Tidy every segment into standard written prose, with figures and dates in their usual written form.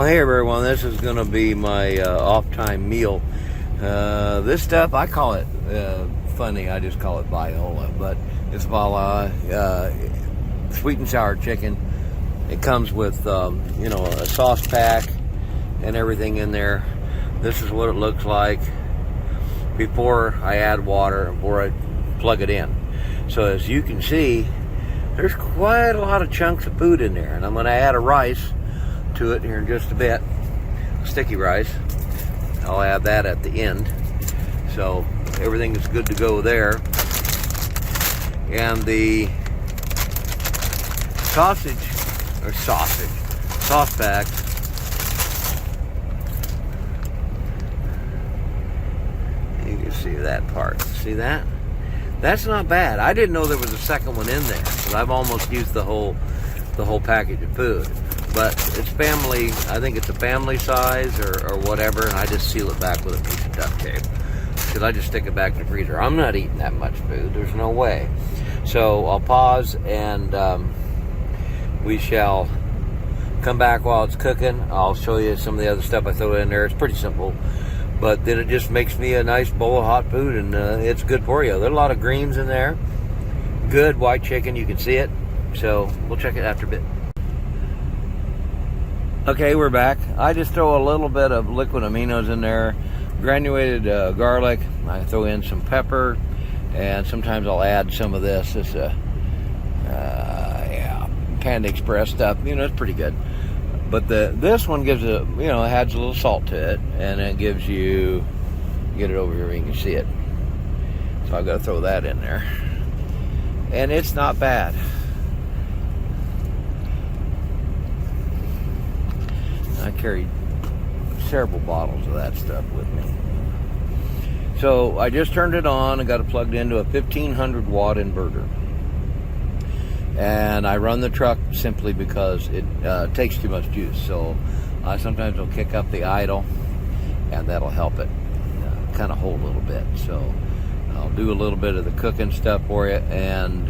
Well, hey everyone, this is going to be my off-time meal. This stuff, I call it, funny, I just call it Viola, but it's Vol1, sweet and sour chicken. It comes with, a sauce pack and everything in there. This is what it looks like before I add water, before I plug it in. So as you can see, there's quite a lot of chunks of food in there, and I'm going to add a rice to it here in just a bit. Sticky rice. I'll add that at the end. So everything is good to go there. And the sauce pack, you can see that part. See that? That's not bad. I didn't know there was a second one in there, because I've almost used the whole package of food. But it's family, I think it's a family size or whatever, and I just seal it back with a piece of duct tape. Because I just stick it back in the freezer. I'm not eating that much food. There's no way. So I'll pause, and we shall come back while it's cooking. I'll show you some of the other stuff I throw in there. It's pretty simple. But then it just makes me a nice bowl of hot food, and it's good for you. There's a lot of greens in there. Good white chicken, you can see it. So we'll check it after a bit. Okay, we're back. I just throw a little bit of liquid aminos in there, granulated garlic. I throw in some pepper, and sometimes I'll add some of this. It's Panda Express stuff. It's pretty good. But this one gives adds a little salt to it, and it gives you, get it over here where you can see it. So I've got to throw that in there, and it's not bad. I carried several bottles of that stuff with me. So I just turned it on and got it plugged into a 1500 watt inverter. And I run the truck simply because it takes too much juice. So sometimes I'll kick up the idle, and that'll help it kind of hold a little bit. So I'll do a little bit of the cooking stuff for you. And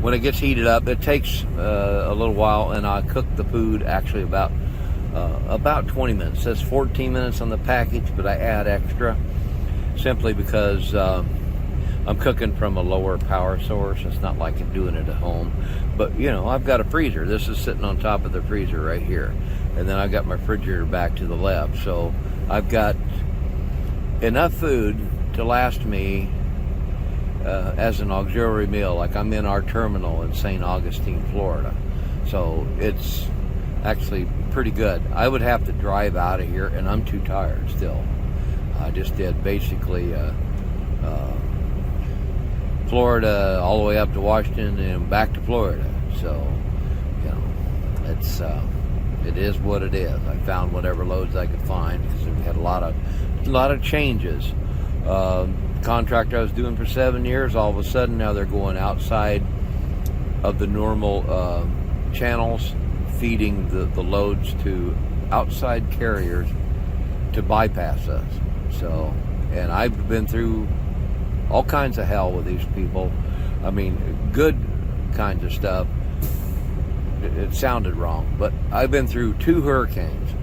when it gets heated up, it takes a little while, and I cook the food actually about 20 minutes. It says 14 minutes on the package, but I add extra simply because I'm cooking from a lower power source. It's not like I'm doing it at home. But, I've got a freezer. This is sitting on top of the freezer right here. And then I've got my refrigerator back to the left. So I've got enough food to last me as an auxiliary meal. Like I'm in our terminal in St. Augustine, Florida. So it's actually pretty good. I would have to drive out of here, and I'm too tired still. I just did basically Florida all the way up to Washington and back to Florida. So it is what it is. I found whatever loads I could find, because we had a lot of changes. Contract I was doing for 7 years, all of a sudden now they're going outside of the normal channels, feeding the loads to outside carriers to bypass us. So, and I've been through all kinds of hell with these people. I mean, good kinds of stuff. It sounded wrong, but I've been through 2 hurricanes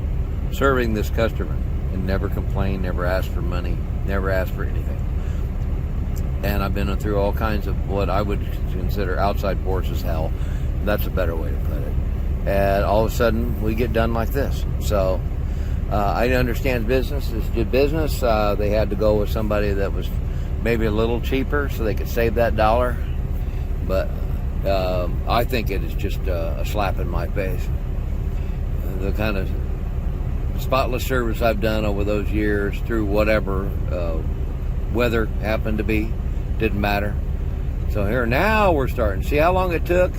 serving this customer, and never complained, never asked for money, never asked for anything. And I've been through all kinds of what I would consider outside forces hell. That's a better way to put it. And all of a sudden we get done like this. So I understand business is good business. They had to go with somebody that was maybe a little cheaper so they could save that dollar. But I think it is just a slap in my face. The kind of spotless service I've done over those years, through whatever weather happened to be, didn't matter. So here now we're starting. See how long it took?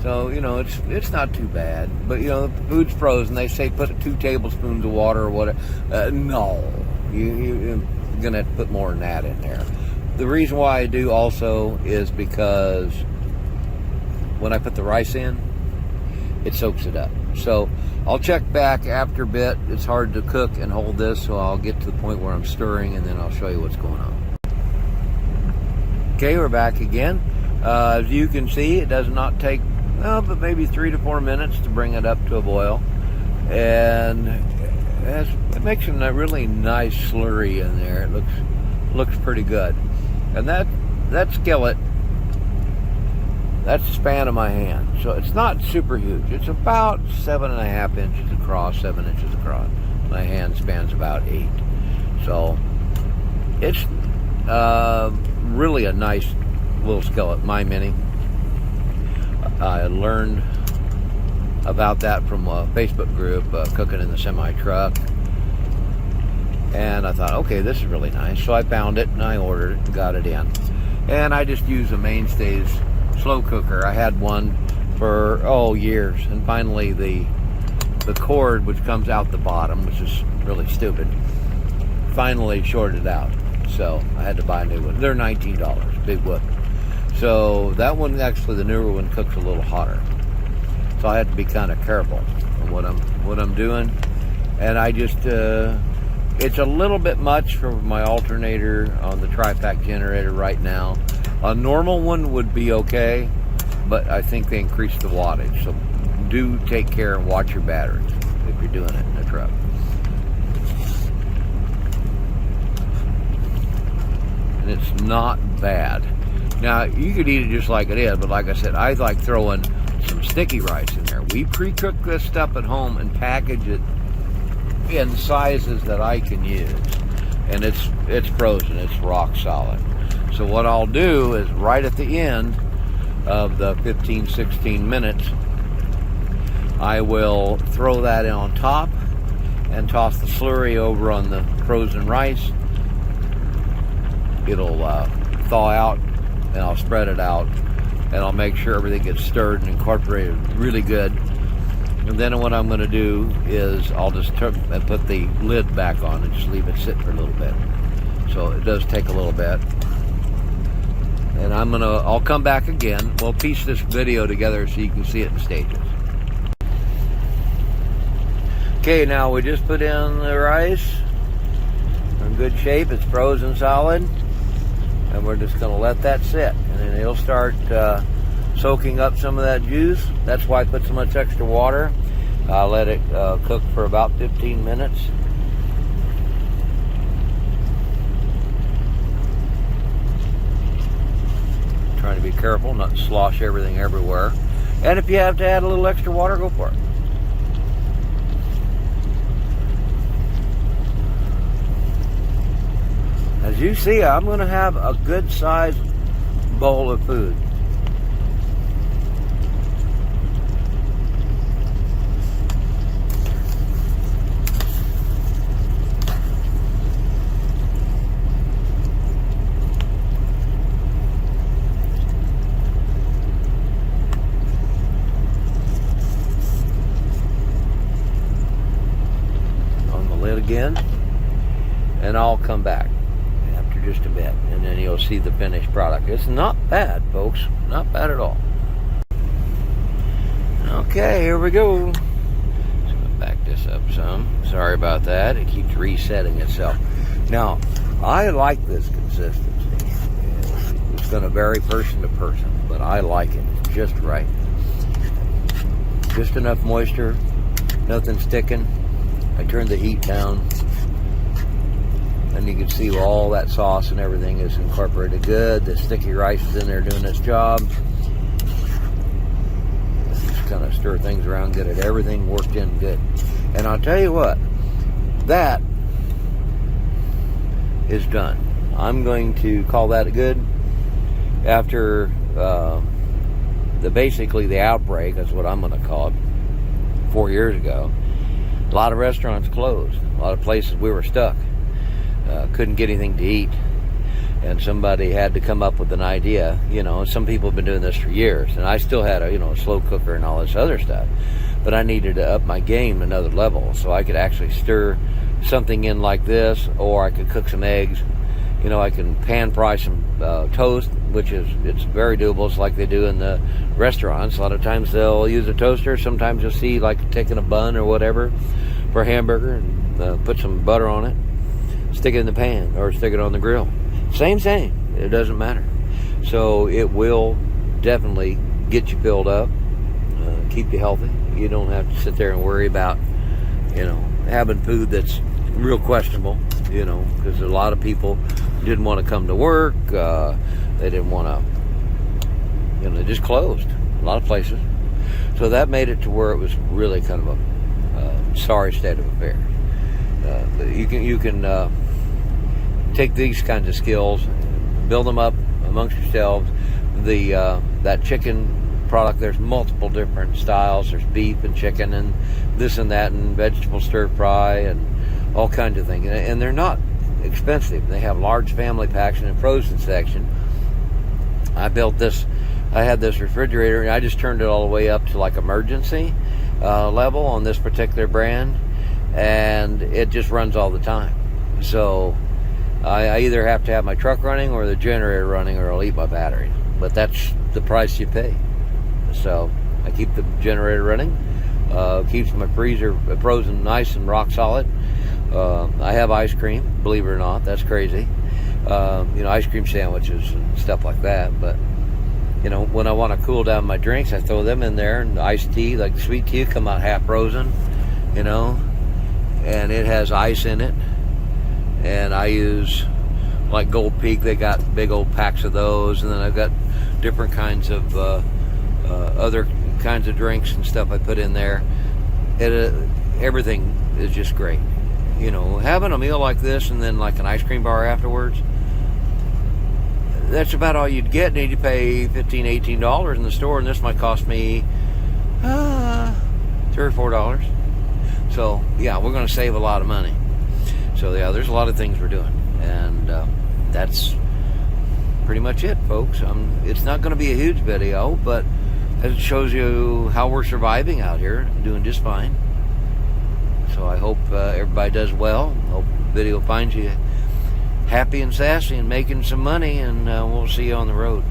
So, it's not too bad. But, the food's frozen. They say put 2 tablespoons of water or whatever. No. You're going to have to put more than that in there. The reason why I do also is because when I put the rice in, it soaks it up. So I'll check back after a bit. It's hard to cook and hold this, so I'll get to the point where I'm stirring, and then I'll show you what's going on. Okay, we're back again. As you can see, it does not take but maybe 3 to 4 minutes to bring it up to a boil. and it makes a really nice slurry in there. It looks pretty good. And that skillet, that's the span of my hand, so it's not super huge. It's about 7.5 inches across, 7 inches across. My hand spans about 8, so it's really a nice little skillet. My Mini. I learned about that from a Facebook group, Cooking in the Semi Truck, and I thought, okay, this is really nice. So I found it and I ordered it and got it in, and I just use a Mainstays slow cooker. I had one for years, and finally the cord, which comes out the bottom, which is really stupid, finally shorted out. So I had to buy a new one. They're $19, big whoop. So that one, actually the newer one, cooks a little hotter. So I had to be kind of careful on what I'm doing. And I just it's a little bit much for my alternator on the tri-pack generator right now. A normal one would be okay, but I think they increase the wattage. So do take care and watch your batteries if you're doing it in a truck. And it's not bad. Now, you could eat it just like it is, but like I said, I like throwing some sticky rice in there. We pre-cook this stuff at home and package it in sizes that I can use. And it's frozen, it's rock solid. So what I'll do is right at the end of the 15-16 minutes, I will throw that on top and toss the slurry over on the frozen rice. It'll thaw out, and I'll spread it out, and I'll make sure everything gets stirred and incorporated really good. And then what I'm going to do is I'll just turn and put the lid back on and just leave it sit for a little bit. So it does take a little bit. And I'll come back again. We'll piece this video together so you can see it in stages. Okay, now we just put in the rice. In good shape, it's frozen solid. And we're just gonna let that sit. And then it'll start soaking up some of that juice. That's why I put so much extra water. I'll let it cook for about 15 minutes. Trying to be careful not to slosh everything everywhere. And if you have to add a little extra water, go for it. As you see, I'm going to have a good sized bowl of food. Again, and I'll come back after just a bit, and then you'll see the finished product. It's not bad, folks, not bad at all. Okay, here we go. Let's go back this up some. Sorry about that, it keeps resetting itself. Now, I like this consistency. It's going to vary person to person, but I like it. It's just right. Just enough moisture, nothing sticking. I turned the heat down, and you can see all that sauce and everything is incorporated good. The sticky rice is in there doing its job. Just kind of stir things around, get everything worked in good. And I'll tell you what, that is done. I'm going to call that good. After basically the outbreak, that's what I'm going to call it, 4 years ago. A lot of restaurants closed. A lot of places we were stuck. Couldn't get anything to eat. And somebody had to come up with an idea. You know, some people have been doing this for years. And I still had a slow cooker and all this other stuff. But I needed to up my game to another level. So I could actually stir something in like this. Or I could cook some eggs. You know, I can pan fry some toast, which it's very doable. It's like they do in the restaurants. A lot of times they'll use a toaster. Sometimes you'll see like taking a bun or whatever for a hamburger and put some butter on it, stick it in the pan or stick it on the grill. Same. It doesn't matter. So it will definitely get you filled up, keep you healthy. You don't have to sit there and worry about having food that's real questionable, because a lot of people didn't want to come to work. They didn't want to, they just closed a lot of places. So that made it to where it was really kind of a sorry state of affairs. But you can take these kinds of skills, build them up amongst yourselves. That chicken product, there's multiple different styles. There's beef and chicken and this and that and vegetable stir fry and all kinds of things. And they're not expensive. They have large family packs in the frozen section. I had this refrigerator, and I just turned it all the way up to like emergency level on this particular brand, and it just runs all the time. So I either have to have my truck running or the generator running, or I'll eat my batteries. But that's the price you pay. So I keep the generator running. Keeps my freezer frozen nice and rock solid. I have ice cream, believe it or not. That's crazy. Ice cream sandwiches and stuff like that. But when I want to cool down my drinks, I throw them in there. And iced tea, like sweet tea, come out half frozen. And it has ice in it. And I use like Gold Peak. They got big old packs of those. And then I've got different kinds of other kinds of drinks and stuff I put in there. Everything is just great. Having a meal like this and then like an ice cream bar afterwards, that's about all you'd get. And you pay $15, $18 in the store, and this might cost me $3 or $4. So yeah, we're going to save a lot of money. So yeah, there's a lot of things we're doing, and that's pretty much it, folks. It's not going to be a huge video, but it shows you how we're surviving out here, doing just fine. So I hope everybody does well. Hope the video finds you happy and sassy and making some money, and we'll see you on the road.